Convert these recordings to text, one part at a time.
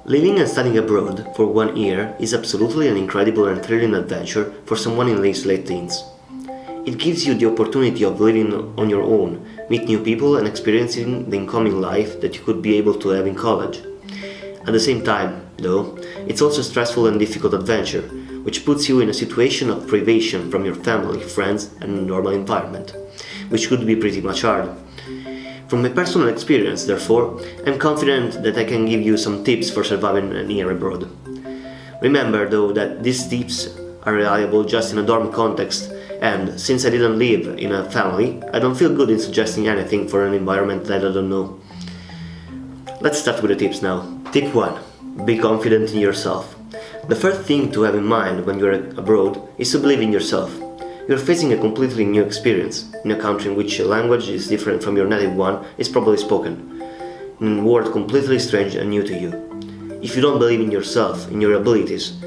Living and studying abroad for 1 year is absolutely an incredible and thrilling adventure for someone in his late teens. It gives you the opportunity of living on your own, meet new people and experiencing the incoming life that you could be able to have in college. At the same time, though, it's also a stressful and difficult adventure, which puts you in a situation of privation from your family, friends and normal environment, which could be pretty much hard. From my personal experience, therefore, I'm confident that I can give you some tips for surviving a year abroad. Remember, though, that these tips are reliable just in a dorm context, and since I didn't live in a family, I don't feel good in suggesting anything for an environment that I don't know. Let's start with the tips now. Tip 1. Be confident in yourself. The first thing to have in mind when you're abroad is to believe in yourself. You're facing a completely new experience, in a country in which a language is different from your native one is probably spoken, in a world completely strange and new to you. If you don't believe in yourself, in your abilities,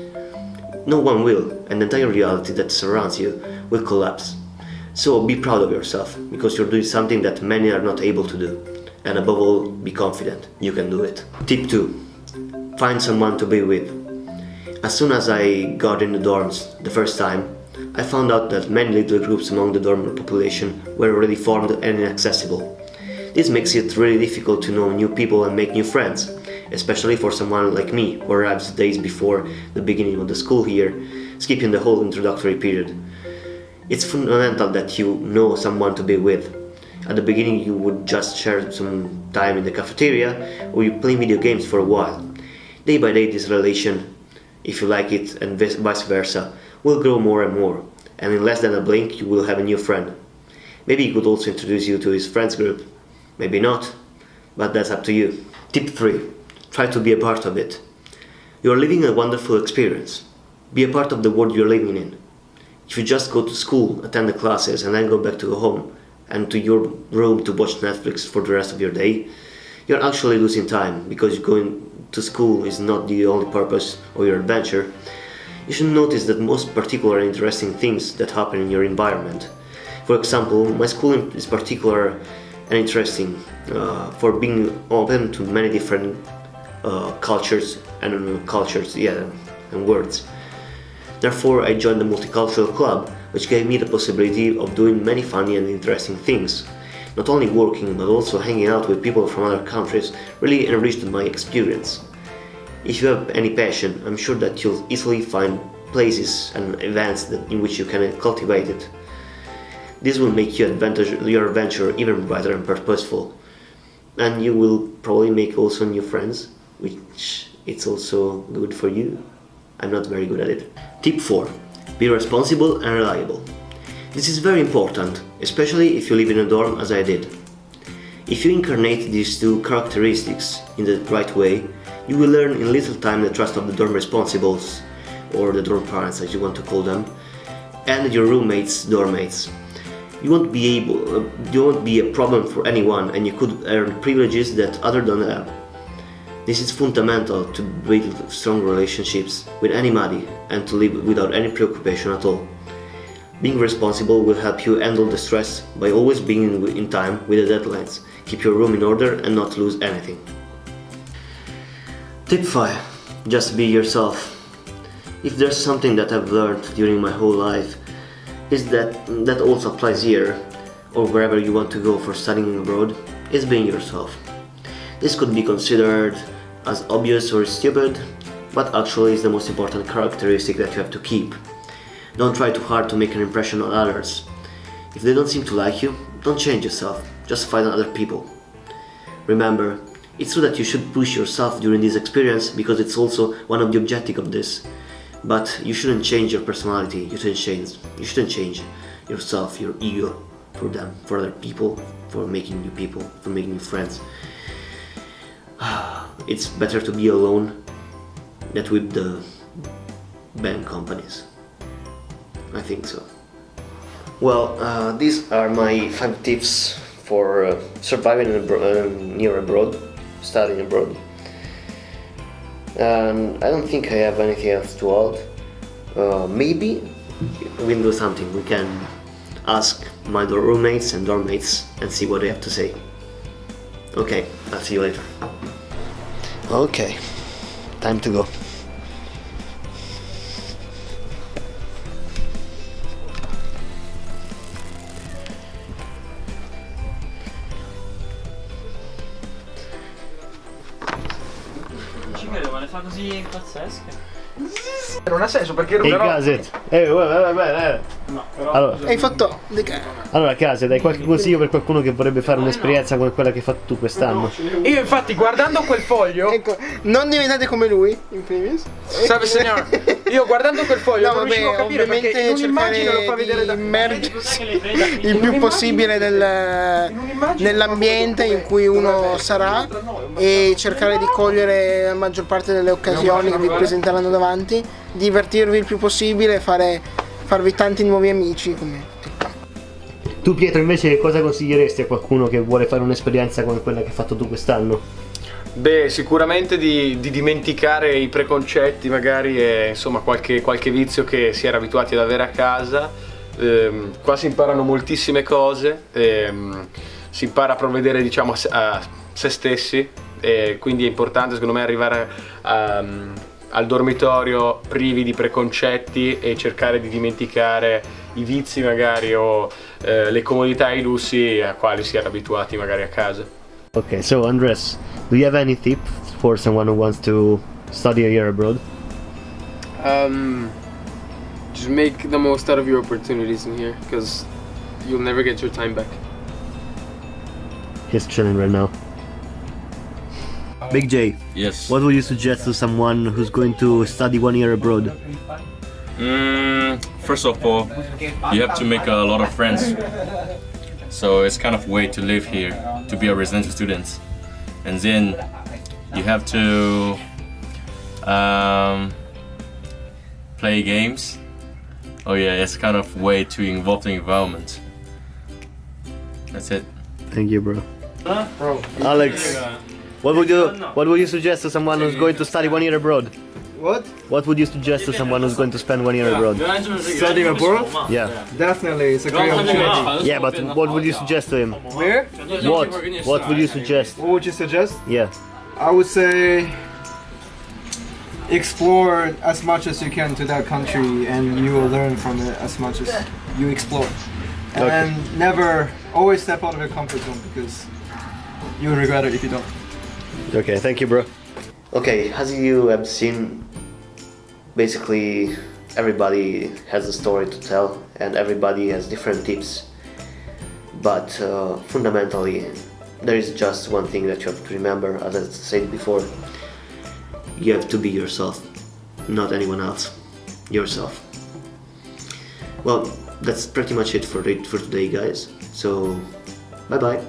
no one will, and the entire reality that surrounds you will collapse. So be proud of yourself, because you're doing something that many are not able to do. And above all, be confident, you can do it. Tip 2. Find someone to be with. As soon as I got in the dorms the first time, I found out that many little groups among the dorm population were already formed and inaccessible. This makes it really difficult to know new people and make new friends, especially for someone like me who arrives days before the beginning of the school year, skipping the whole introductory period. It's fundamental that you know someone to be with. At the beginning you would just share some time in the cafeteria or you play video games for a while. Day by day this relation, if you like it and vice versa, will grow more and more, and in less than a blink you will have a new friend. Maybe he could also introduce you to his friends group, maybe not, but that's up to you. Tip 3. Try to be a part of it. You are living a wonderful experience. Be a part of the world you're living in. If you just go to school, attend the classes and then go back to home and to your room to watch Netflix for the rest of your day, you're actually losing time because going to school is not the only purpose of your adventure. You should notice that most particular and interesting things that happen in your environment. For example, my school is particular and interesting for being open to many different cultures and words. Therefore, I joined the Multicultural Club, which gave me the possibility of doing many funny and interesting things. Not only working, but also hanging out with people from other countries really enriched my experience. If you have any passion, I'm sure that you'll easily find places and events in which you can cultivate it. This will make your adventure even brighter and purposeful. And you will probably make also new friends, which it's also good for you. I'm not very good at it. Tip 4. Be responsible and reliable. This is very important, especially if you live in a dorm as I did. If you incarnate these two characteristics in the right way, you will learn in little time the trust of the dorm responsibles, or the dorm parents as you want to call them, and your roommates, dorm mates. You won't be a problem for anyone, and you could earn privileges that others don't have. This is fundamental to build strong relationships with anybody and to live without any preoccupation at all. Being responsible will help you handle the stress by always being in time with the deadlines. Keep your room in order and not lose anything. Tip 5. Just be yourself. If there's something that I've learned during my whole life, is that also applies here, or wherever you want to go for studying abroad, is being yourself. This could be considered as obvious or stupid, but actually is the most important characteristic that you have to keep. Don't try too hard to make an impression on others. If they don't seem to like you, don't change yourself, just find other people. Remember, it's true that you should push yourself during this experience because it's also one of the objectives of this. But you shouldn't change your personality, you shouldn't change yourself, your ego for them, for other people, for making new people, for making new friends. It's better to be alone than with the bad companies. I think so. Well, these are my 5 tips for surviving near abroad, studying abroad. And I don't think I have anything else to add. Maybe we can do something. We can ask my roommates and dorm mates and see what they have to say. Okay, I'll see you later. Okay, time to go. Ci credo, ma le fa così pazzesche. Non ha senso perché Hey ruberò. Caset, No, però. allora, Hai fatto. Caset, hai qualche consiglio per qualcuno che vorrebbe fare un'esperienza come quella che hai fatto tu quest'anno? Io infatti guardando quel foglio. Ecco, non diventate come lui, in primis. Salve signor. Io guardando quel foglio No, non riuscivo a vabbè, capire perché ovviamente in un'immagine lo fa vedere da immergersi Che le prenda il più possibile nell'ambiente in cui uno sarà e cercare di cogliere la maggior parte delle occasioni che vi presenteranno davanti, divertirvi il più possibile e farvi tanti nuovi amici come Tu Pietro invece cosa consiglieresti a qualcuno che vuole fare un'esperienza come quella che hai fatto tu quest'anno? Beh, sicuramente di dimenticare i preconcetti magari e insomma qualche vizio che si era abituati ad avere a casa. Qua si imparano moltissime cose, si impara a provvedere diciamo a se stessi e quindi è importante secondo me arrivare al dormitorio privi di preconcetti e cercare di dimenticare i vizi magari o le comodità e i lussi a quali si era abituati magari a casa. Okay, so Andres, do you have any tip for someone who wants to study a year abroad? Just make the most out of your opportunities in here, because you'll never get your time back. He's chilling right now. Big J, Yes. what would you suggest to someone who's going to study 1 year abroad? First of all, you have to make a lot of friends. So it's kind of way to live here, to be a residential student. And then you have to play games. Oh yeah, it's kind of way to involve the environment. That's it. Thank you, bro. Alex, what would you suggest to someone who's going to study 1 year abroad? What? What would you suggest to someone who's going to spend 1 year abroad? Studying abroad? Yeah. Definitely, it's a great opportunity. Yeah, but what would you suggest to him? Where? What would you suggest? What would you suggest? Yeah. I would say explore as much as you can to that country and you will learn from it as much as you explore. And always step out of your comfort zone because you'll regret it if you don't. Okay, thank you, bro. Okay, as you have seen, basically everybody has a story to tell and everybody has different tips. But fundamentally, there is just one thing that you have to remember, as I said before. You have to be yourself, not anyone else. Yourself. Well, that's pretty much it for today, guys. So, bye bye.